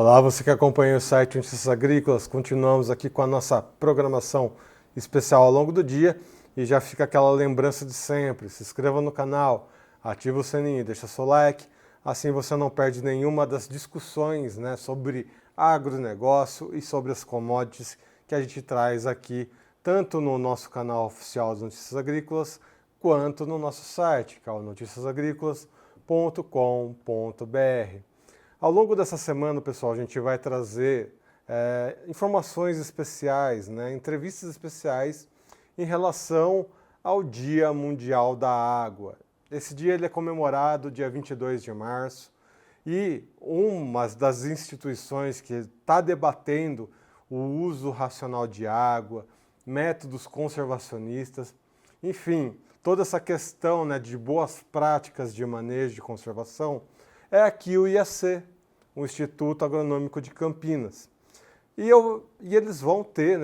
Olá, você que acompanha o site Notícias Agrícolas, continuamos aqui com a nossa programação especial ao longo do dia e já fica aquela lembrança de sempre, se inscreva no canal, ativa o sininho, deixa seu like, assim você não perde nenhuma das discussões, sobre agronegócio e sobre as commodities que a gente traz aqui, tanto no nosso canal oficial das Notícias Agrícolas, quanto no nosso site, que é o noticiasagricolas.com.br. Ao longo dessa semana, pessoal, a gente vai trazer informações especiais, entrevistas especiais em relação ao Dia Mundial da Água. Esse dia ele é comemorado dia 22 de março e uma das instituições que está debatendo o uso racional de água, métodos conservacionistas, enfim, toda essa questão de boas práticas de manejo de conservação, é aqui o IAC, o Instituto Agronômico de Campinas. E eles vão ter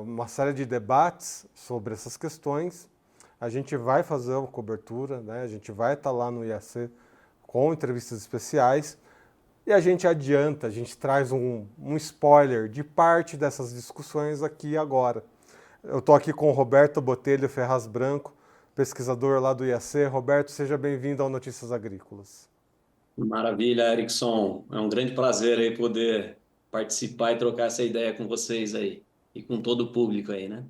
uma série de debates sobre essas questões. A gente vai fazer uma cobertura, a gente vai estar lá no IAC com entrevistas especiais e a gente traz um spoiler de parte dessas discussões aqui agora. Eu estou aqui com o Roberto Botelho Ferraz Branco, pesquisador lá do IAC. Roberto, seja bem-vindo ao Notícias Agrícolas. Maravilha, Erickson. É um grande prazer aí poder participar e trocar essa ideia com vocês aí e com todo o público aí, né?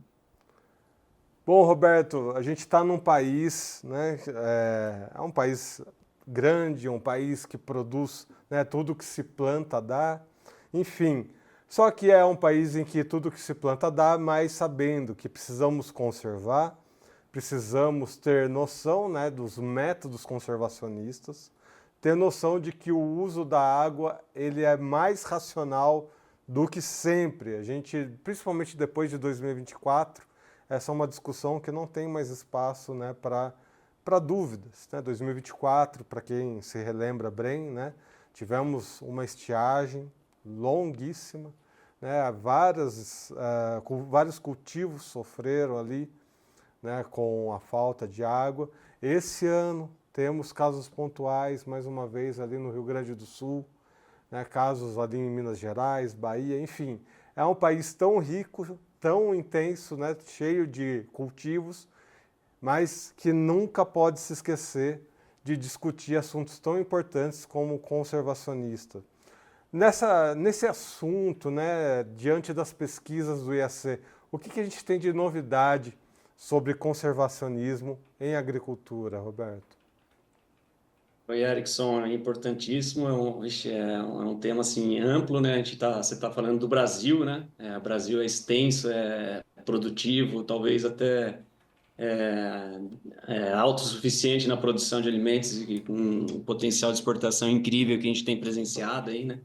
Bom, Roberto, a gente está num país, é um país grande, um país que produz tudo que se planta dá, enfim. Só que é um país em que tudo que se planta dá, mas sabendo que precisamos conservar, precisamos ter noção dos métodos conservacionistas, ter noção de que o uso da água ele é mais racional do que sempre. A gente, principalmente depois de 2024, essa é uma discussão que não tem mais espaço para dúvidas. 2024, para quem se relembra bem, tivemos uma estiagem longuíssima, vários cultivos sofreram ali com a falta de água. Esse ano temos casos pontuais, mais uma vez, ali no Rio Grande do Sul, casos ali em Minas Gerais, Bahia, enfim. É um país tão rico, tão intenso, cheio de cultivos, mas que nunca pode se esquecer de discutir assuntos tão importantes como o conservacionista. Nesse assunto, diante das pesquisas do IAC, o que a gente tem de novidade sobre conservacionismo em agricultura, Roberto? Oi, Erickson, é importantíssimo, é um tema assim amplo, né? Você está falando do Brasil, né? O Brasil é extenso, é produtivo, talvez até autossuficiente na produção de alimentos e com um potencial de exportação incrível que a gente tem presenciado aí, né?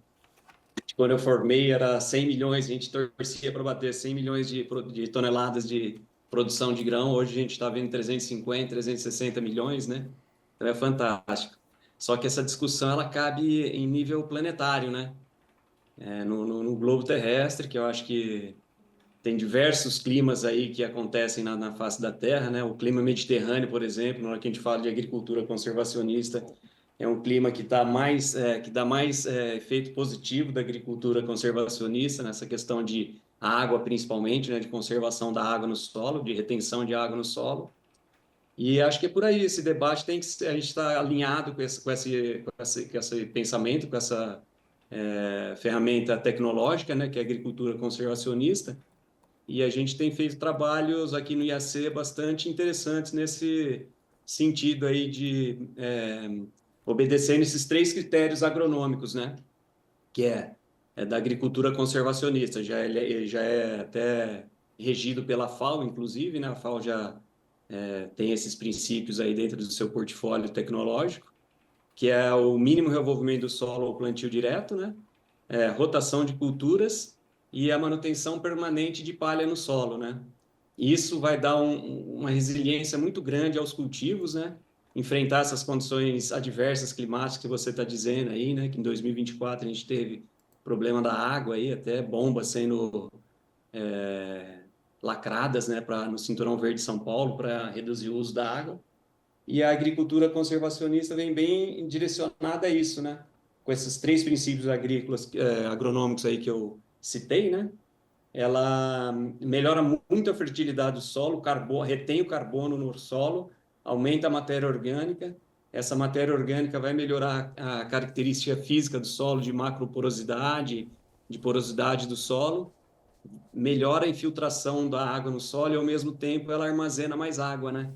Quando eu formei era 100 milhões, a gente torcia para bater 100 milhões de toneladas de produção de grão, hoje a gente está vendo 350, 360 milhões, né? Então é fantástico. Só que essa discussão ela cabe em nível planetário, né? No globo terrestre, que eu acho que tem diversos climas aí que acontecem na face da Terra, né? O clima mediterrâneo, por exemplo, na hora que a gente fala de agricultura conservacionista, é um clima que que dá mais efeito positivo da agricultura conservacionista, nessa questão de água, principalmente, né? De conservação da água no solo, de retenção de água no solo. E acho que é por aí, esse debate tem que ser, a gente está alinhado com esse pensamento, com essa ferramenta tecnológica, né, que é a agricultura conservacionista, e a gente tem feito trabalhos aqui no IAC bastante interessantes nesse sentido aí de obedecendo esses três critérios agronômicos, né, que é da agricultura conservacionista, já é até regido pela FAO, inclusive, né, a FAO já tem esses princípios aí dentro do seu portfólio tecnológico, que é o mínimo revolvimento do solo ao plantio direto, né? Rotação de culturas e a manutenção permanente de palha no solo, né? Isso vai dar uma resiliência muito grande aos cultivos, né? Enfrentar essas condições adversas climáticas que você está dizendo aí, né? Que em 2024 a gente teve problema da água aí, até bombas sendo lacradas, né, no Cinturão Verde de São Paulo para reduzir o uso da água. E a agricultura conservacionista vem bem direcionada a isso, né? com esses 3 princípios agrícolas, agronômicos aí que eu citei, né? Ela melhora muito a fertilidade do solo, retém o carbono no solo, aumenta a matéria orgânica. Essa matéria orgânica vai melhorar a característica física do solo, de macroporosidade, de porosidade do solo, melhora a infiltração da água no solo e, ao mesmo tempo, ela armazena mais água, né?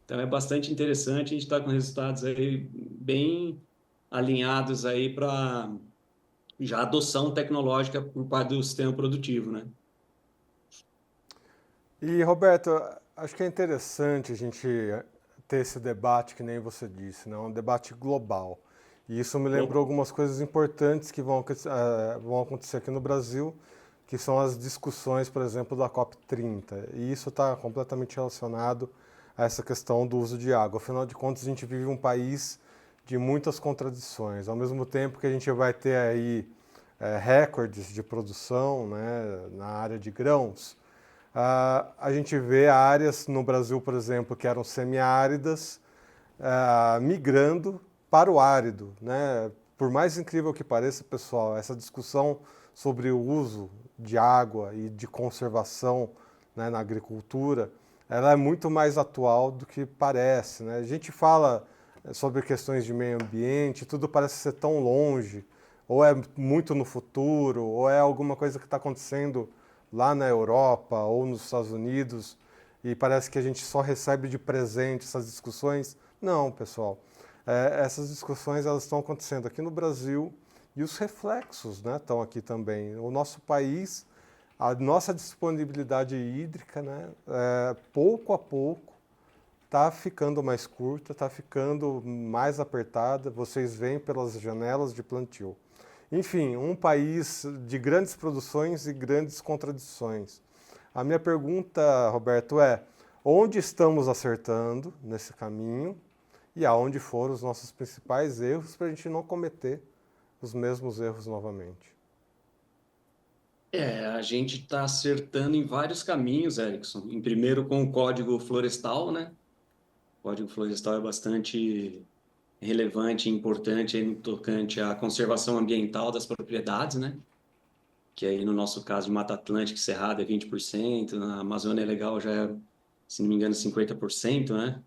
Então, é bastante interessante, a gente está com resultados aí bem alinhados aí para já adoção tecnológica por parte do sistema produtivo, né? E, Roberto, acho que é interessante a gente ter esse debate, que nem você disse, né? Um debate global. E isso me lembrou algumas coisas importantes que vão acontecer aqui no Brasil, que são as discussões, por exemplo, da COP30. E isso está completamente relacionado a essa questão do uso de água. Afinal de contas, a gente vive um país de muitas contradições. Ao mesmo tempo que a gente vai ter aí recordes de produção, né, na área de grãos, a gente vê áreas no Brasil, por exemplo, que eram semiáridas, migrando para o árido, né? Por mais incrível que pareça, pessoal, essa discussão sobre o uso de água e de conservação, né, na agricultura, ela é muito mais atual do que parece, né? A gente fala sobre questões de meio ambiente, tudo parece ser tão longe, ou é muito no futuro, ou é alguma coisa que está acontecendo lá na Europa ou nos Estados Unidos, e parece que a gente só recebe de presente essas discussões. Não, pessoal. Essas discussões elas estão acontecendo aqui no Brasil e os reflexos, né, estão aqui também. O nosso país, a nossa disponibilidade hídrica, né, pouco a pouco está ficando mais curta, está ficando mais apertada. Vocês veem pelas janelas de plantio. Enfim, um país de grandes produções e grandes contradições. A minha pergunta, Roberto, é: onde estamos acertando nesse caminho e aonde foram os nossos principais erros para a gente não cometer os mesmos erros novamente? A gente está acertando em vários caminhos, Erickson. Em primeiro, com o Código Florestal, né? O Código Florestal é bastante relevante e importante aí no tocante à conservação ambiental das propriedades, né? Que aí no nosso caso de Mata Atlântica e Cerrado é 20%, na Amazônia Legal já é, se não me engano, 50%, né?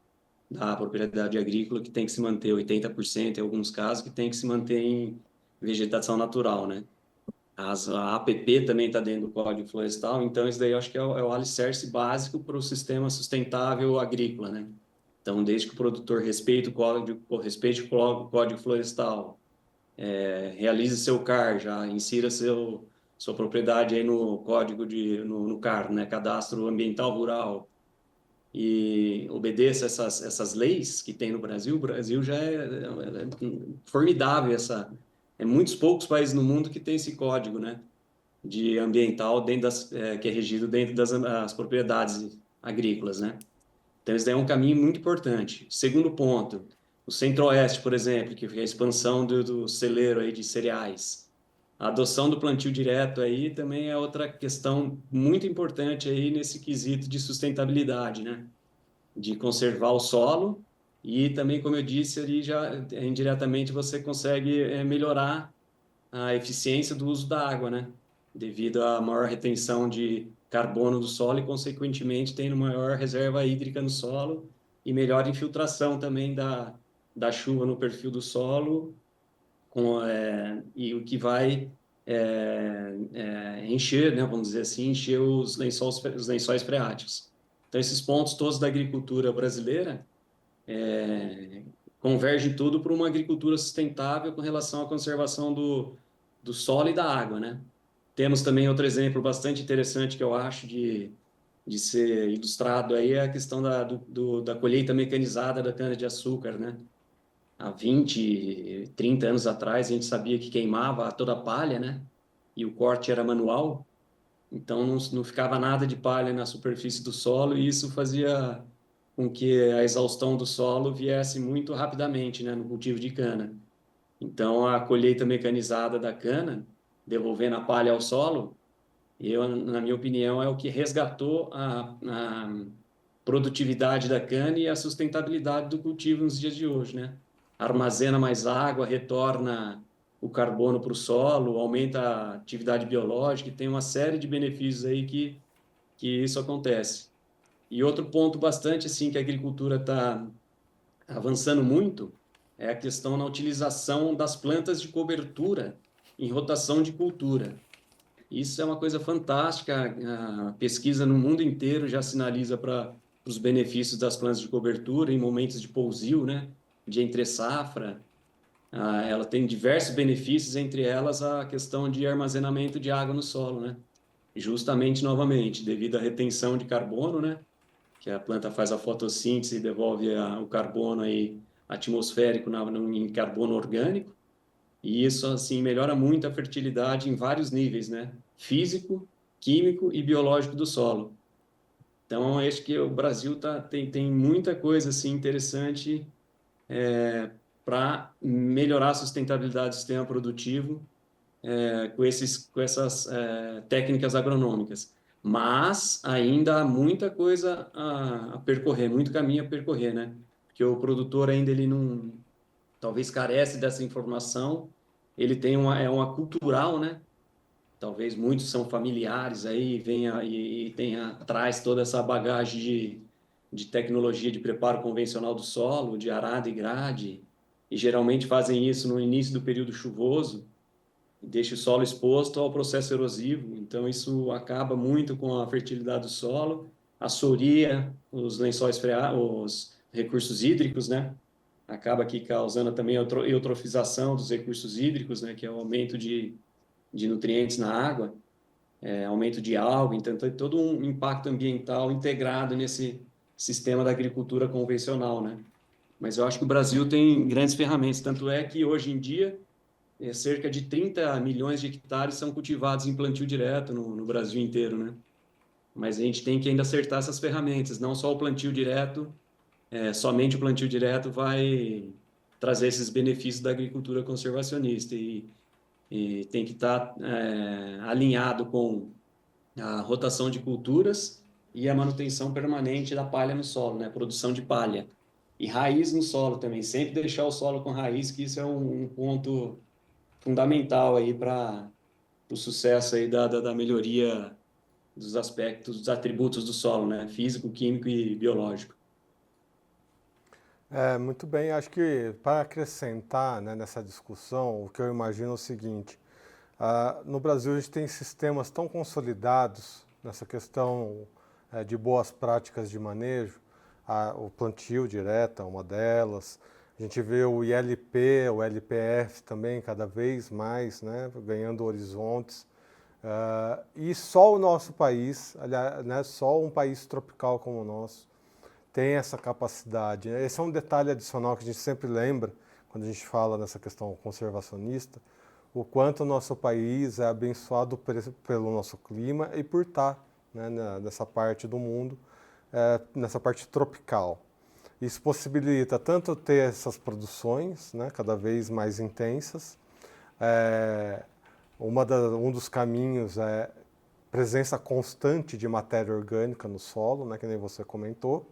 Da propriedade agrícola que tem que se manter 80%, em alguns casos, que tem que se manter em vegetação natural, né? A APP também está dentro do Código Florestal, então isso daí eu acho que é o alicerce básico para o sistema sustentável agrícola, né? Então, desde que o produtor respeite o Código Florestal, realize seu CAR, já insira sua propriedade aí no no CAR, né? Cadastro Ambiental Rural, e obedeça essas leis que tem no Brasil. O Brasil já é formidável é muitos poucos países no mundo que tem esse código, né? De ambiental que é regido dentro das propriedades agrícolas, né? Então, isso daí é um caminho muito importante. Segundo ponto, o Centro-Oeste, por exemplo, que é a expansão do celeiro aí de cereais. A adoção do plantio direto aí também é outra questão muito importante aí nesse quesito de sustentabilidade, né? De conservar o solo e também, como eu disse ali, já indiretamente você consegue melhorar a eficiência do uso da água, né? Devido à maior retenção de carbono do solo e, consequentemente, tendo maior reserva hídrica no solo e melhor infiltração também da chuva no perfil do solo, e o que vai encher, né, vamos dizer assim, encher os lençóis freáticos. Então, esses pontos todos da agricultura brasileira convergem tudo para uma agricultura sustentável com relação à conservação do solo e da água, né? Temos também outro exemplo bastante interessante que eu acho de ser ilustrado aí, é a questão da colheita mecanizada da cana-de-açúcar, né? Há 20, 30 anos atrás, a gente sabia que queimava toda a palha, né? E o corte era manual, então não ficava nada de palha na superfície do solo, e isso fazia com que a exaustão do solo viesse muito rapidamente, né, no cultivo de cana. Então, a colheita mecanizada da cana, devolvendo a palha ao solo, na minha opinião, é o que resgatou a produtividade da cana e a sustentabilidade do cultivo nos dias de hoje, né? Armazena mais água, retorna o carbono para o solo, aumenta a atividade biológica, e tem uma série de benefícios aí que isso acontece. E outro ponto bastante assim que a agricultura está avançando muito é a questão na utilização das plantas de cobertura em rotação de cultura. Isso é uma coisa fantástica. A pesquisa no mundo inteiro já sinaliza para os benefícios das plantas de cobertura em momentos de pousio, né? De entre-safra. Ela tem diversos benefícios, entre elas a questão de armazenamento de água no solo, né? Justamente, novamente, devido à retenção de carbono, né? Que a planta faz a fotossíntese e devolve o carbono aí atmosférico em carbono orgânico. E isso, assim, melhora muito a fertilidade em vários níveis, né? Físico, químico e biológico do solo. Então, acho que o Brasil tem muita coisa, assim, interessante para melhorar a sustentabilidade do sistema produtivo com essas técnicas agronômicas. Mas ainda há muita coisa a percorrer, muito caminho a percorrer, né? Porque o produtor ainda ele não, talvez carece dessa informação, ele tem uma cultural, né? Talvez muitos são familiares aí, venha e tenha traz toda essa bagagem de tecnologia de preparo convencional do solo, de arada e grade, e geralmente fazem isso no início do período chuvoso, e deixa o solo exposto ao processo erosivo. Então isso acaba muito com a fertilidade do solo, assoria os lençóis freáticos, os recursos hídricos, né? Acaba aqui causando também a eutrofização dos recursos hídricos, né? Que é o aumento de nutrientes na água, aumento de alga, então tem todo um impacto ambiental integrado nesse sistema da agricultura convencional, né? Mas eu acho que o Brasil tem grandes ferramentas, tanto é que hoje em dia cerca de 30 milhões de hectares são cultivados em plantio direto no Brasil inteiro, né? Mas a gente tem que ainda acertar essas ferramentas, não só o plantio direto, somente o plantio direto vai trazer esses benefícios da agricultura conservacionista e tem que estar alinhado com a rotação de culturas e a manutenção permanente da palha no solo, né? Produção de palha. E raiz no solo também, sempre deixar o solo com raiz, que isso é um ponto fundamental aí para o sucesso aí da melhoria dos aspectos, dos atributos do solo, né? Físico, químico e biológico. Muito bem, acho que para acrescentar, né, nessa discussão, o que eu imagino é o seguinte: no Brasil a gente tem sistemas tão consolidados nessa questão de boas práticas de manejo, o plantio direto é uma delas, a gente vê o ILP, o LPF também cada vez mais, né, ganhando horizontes, e só o nosso país, aliás, né, só um país tropical como o nosso, tem essa capacidade. Esse é um detalhe adicional que a gente sempre lembra quando a gente fala nessa questão conservacionista, o quanto o nosso país é abençoado pelo nosso clima e por estar, né, nessa parte do mundo, nessa parte tropical. Isso possibilita tanto ter essas produções, né, cada vez mais intensas. Um dos caminhos é presença constante de matéria orgânica no solo, né, que nem você comentou.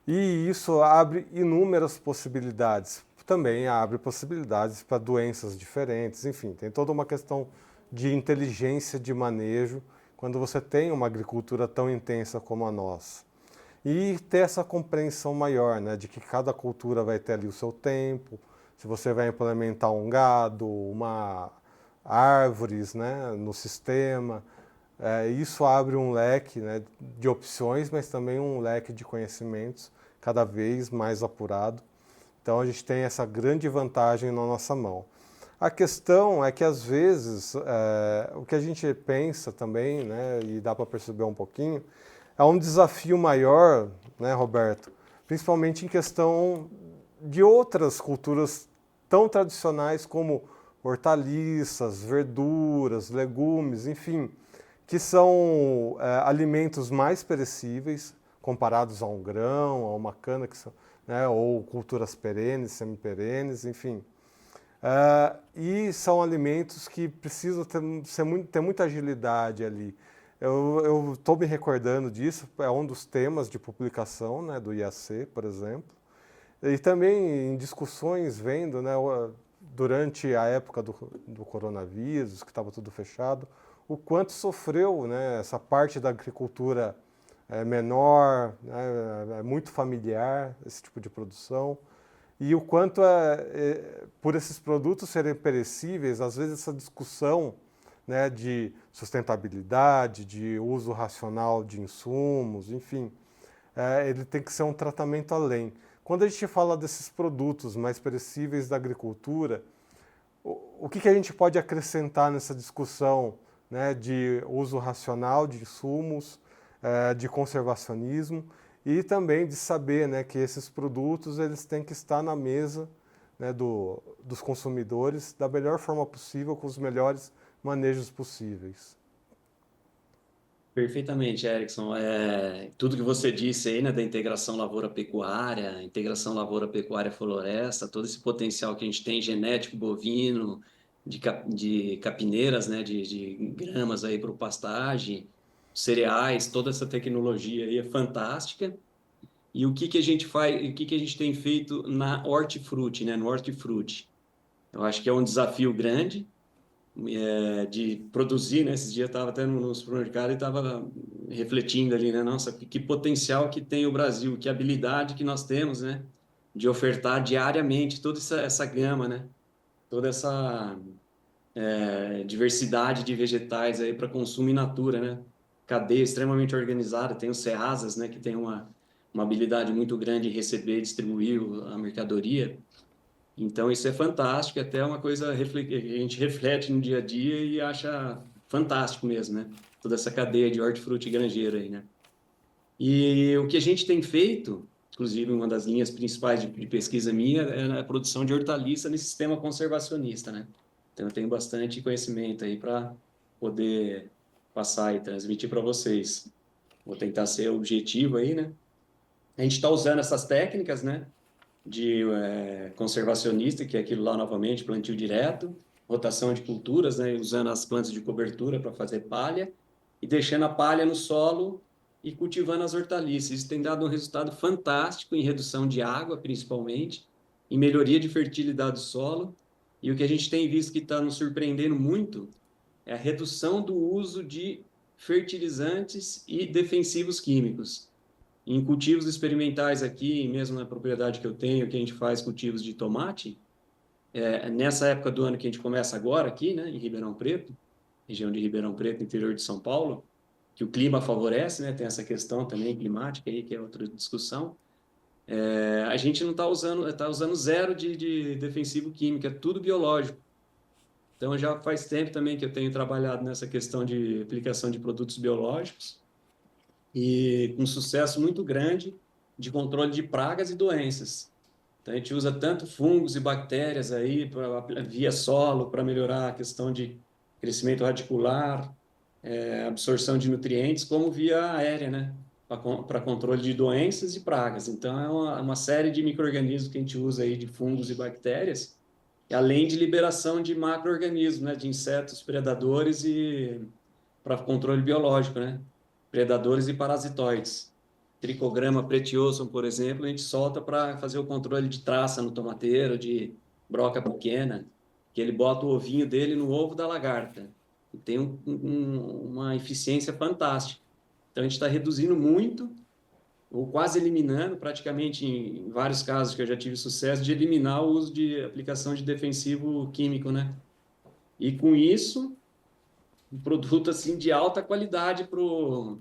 E isso abre inúmeras possibilidades. Também abre possibilidades para doenças diferentes, enfim, tem toda uma questão de inteligência de manejo quando você tem uma agricultura tão intensa como a nossa. E ter essa compreensão maior, né, de que cada cultura vai ter ali o seu tempo, se você vai implementar um gado, árvores, né, no sistema. Isso abre um leque, né, de opções, mas também um leque de conhecimentos cada vez mais apurado. Então a gente tem essa grande vantagem na nossa mão. A questão é que às vezes o que a gente pensa também, né, e dá para perceber um pouquinho, é um desafio maior, né, Roberto? Principalmente em questão de outras culturas tão tradicionais como hortaliças, verduras, legumes, enfim, que são alimentos mais perecíveis comparados a um grão, a uma cana, né, ou culturas perenes, semiperenes, enfim. E são alimentos que precisam ter muita agilidade ali. Eu estou me recordando disso, é um dos temas de publicação, né, do IAC, por exemplo. E também em discussões vendo, né, durante a época do coronavírus, que estava tudo fechado, o quanto sofreu, né, essa parte da agricultura menor, né, muito familiar, esse tipo de produção, e o quanto, por esses produtos serem perecíveis, às vezes essa discussão, né, de sustentabilidade, de uso racional de insumos, enfim, ele tem que ser um tratamento além. Quando a gente fala desses produtos mais perecíveis da agricultura, o que a gente pode acrescentar nessa discussão, né, de uso racional de insumos, de conservacionismo e também de saber, né, que esses produtos eles têm que estar na mesa, né, dos consumidores da melhor forma possível, com os melhores manejos possíveis. Perfeitamente, Erickson. Tudo que você disse aí, né, da integração lavoura-pecuária, integração lavoura-pecuária-floresta, todo esse potencial que a gente tem genético bovino, de capineiras, né, de gramas aí para o pastagem, cereais, toda essa tecnologia aí é fantástica. E o que que a gente faz, o que que a gente tem feito na hortifruti, né, no hortifruti? Eu acho que é um desafio grande de produzir, né? Esses dias eu estava até no supermercado e estava refletindo ali, né? Nossa, que potencial que tem o Brasil, que habilidade que nós temos, né? De ofertar diariamente toda essa gama, né? Toda essa diversidade de vegetais aí para consumo in natura, né? Cadeia extremamente organizada, tem os Ceasas, né? Que tem uma habilidade muito grande em receber e distribuir a mercadoria. Então, isso é fantástico, até uma coisa que a gente reflete no dia a dia e acha fantástico mesmo, né? Toda essa cadeia de hortifruti granjeiro aí, né? E o que a gente tem feito, inclusive uma das linhas principais de pesquisa minha, é a produção de hortaliça nesse sistema conservacionista, né? Então, eu tenho bastante conhecimento aí para poder passar e transmitir para vocês. Vou tentar ser objetivo aí, né? A gente está usando essas técnicas, né? De conservacionista, que é aquilo lá novamente, plantio direto, rotação de culturas, né, usando as plantas de cobertura para fazer palha e deixando a palha no solo e cultivando as hortaliças. Isso tem dado um resultado fantástico em redução de água, principalmente, em melhoria de fertilidade do solo. E o que a gente tem visto que está nos surpreendendo muito é a redução do uso de fertilizantes e defensivos químicos. Em cultivos experimentais aqui, mesmo na propriedade que eu tenho, que a gente faz cultivos de tomate, nessa época do ano que a gente começa agora aqui, né, em Ribeirão Preto, região de Ribeirão Preto, interior de São Paulo, que o clima favorece, né, tem essa questão também climática aí, que é outra discussão. A gente não está usando zero de defensivo químico, é tudo biológico. Então já faz tempo também que eu tenho trabalhado nessa questão de aplicação de produtos biológicos e com sucesso muito grande de controle de pragas e doenças. Então, a gente usa tanto fungos e bactérias aí via solo para melhorar a questão de crescimento radicular, absorção de nutrientes, como via aérea, né? Para controle de doenças e pragas. Então, é uma série de micro-organismos que a gente usa aí de fungos e bactérias, além de liberação de macro-organismos, né? De insetos predadores e para controle biológico, né? Predadores e parasitoides. Tricograma pretiosum, por exemplo, a gente solta para fazer o controle de traça no tomateiro, de broca pequena, que ele bota o ovinho dele no ovo da lagarta. E tem uma eficiência fantástica. Então, a gente está reduzindo muito, ou quase eliminando, praticamente em vários casos que eu já tive sucesso, de eliminar o uso de aplicação de defensivo químico, né? E com isso, um produto assim de alta qualidade para o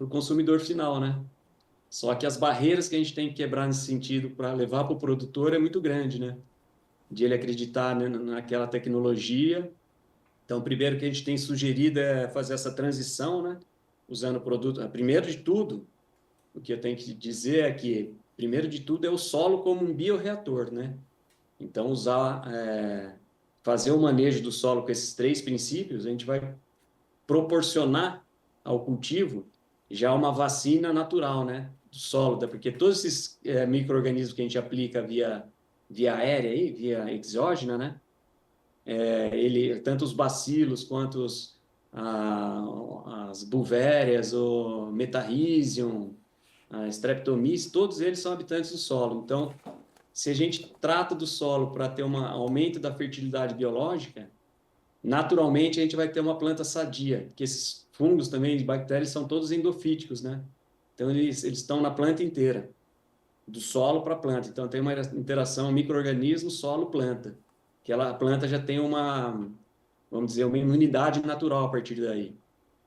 consumidor final, né? Só que as barreiras que a gente tem que quebrar nesse sentido para levar para o produtor é muito grande, né? De ele acreditar, né, naquela tecnologia. Então, primeiro que a gente tem sugerido é fazer essa transição, né? Usando o produto. Primeiro de tudo, o que eu tenho que dizer é que, primeiro de tudo, é o solo como um bioreator, né? Então, fazer o manejo do solo com esses três princípios, a gente vai proporcionar ao cultivo já uma vacina natural, né, do solo, porque todos esses micro-organismos que a gente aplica via aérea, aí, via exógena, né, tanto os bacilos quanto as bulvérias, o metarrhizium, a streptomyces, todos eles são habitantes do solo. Então, se a gente trata do solo para ter um aumento da fertilidade biológica, naturalmente a gente vai ter uma planta sadia, porque esses fungos também, bactérias, são todos endofíticos, né? Então eles estão na planta inteira, do solo para a planta. Então tem uma interação micro-organismo, solo, planta, que a planta já tem uma, vamos dizer, uma imunidade natural a partir daí.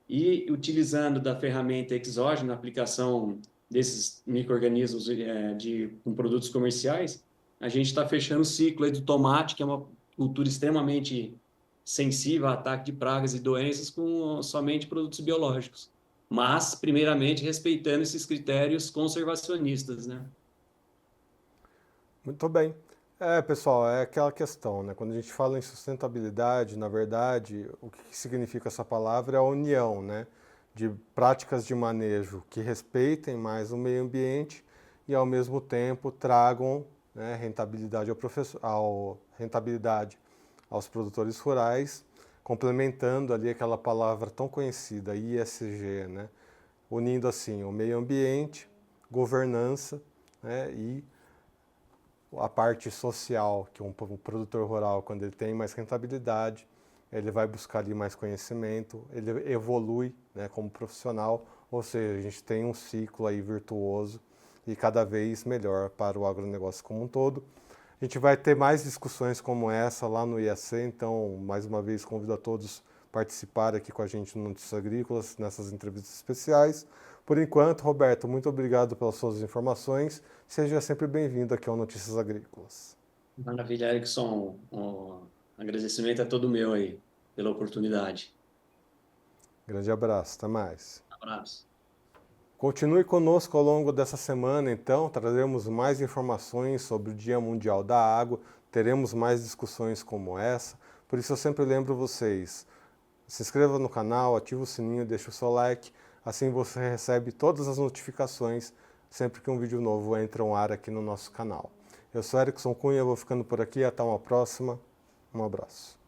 E utilizando da ferramenta exógena, a aplicação desses micro-organismos com produtos comerciais, a gente está fechando o ciclo aí do tomate, que é uma cultura extremamente sensível a ataque de pragas e doenças com somente produtos biológicos. Mas, primeiramente, respeitando esses critérios conservacionistas, né? Muito bem. Pessoal, é aquela questão, né? Quando a gente fala em sustentabilidade, na verdade, o que significa essa palavra é a união, né? De práticas de manejo que respeitem mais o meio ambiente e, ao mesmo tempo, tragam, né, rentabilidade aos produtores rurais, complementando ali aquela palavra tão conhecida, ISG, né? Unindo assim o meio ambiente, governança, né, e a parte social, que um produtor rural, quando ele tem mais rentabilidade, ele vai buscar ali mais conhecimento, ele evolui, né, como profissional, ou seja, a gente tem um ciclo aí virtuoso e cada vez melhor para o agronegócio como um todo. A gente vai ter mais discussões como essa lá no IAC, então, mais uma vez, convido a todos a participar aqui com a gente no Notícias Agrícolas, nessas entrevistas especiais. Por enquanto, Roberto, muito obrigado pelas suas informações. Seja sempre bem-vindo aqui ao Notícias Agrícolas. Maravilha, Erickson. O agradecimento é todo meu aí pela oportunidade. Grande abraço, até mais. Um abraço. Continue conosco ao longo dessa semana, então, traremos mais informações sobre o Dia Mundial da Água, teremos mais discussões como essa, por isso eu sempre lembro vocês, se inscreva no canal, ative o sininho, deixe o seu like, assim você recebe todas as notificações sempre que um vídeo novo entra no ar aqui no nosso canal. Eu sou Erickson Cunha, vou ficando por aqui, até uma próxima, um abraço.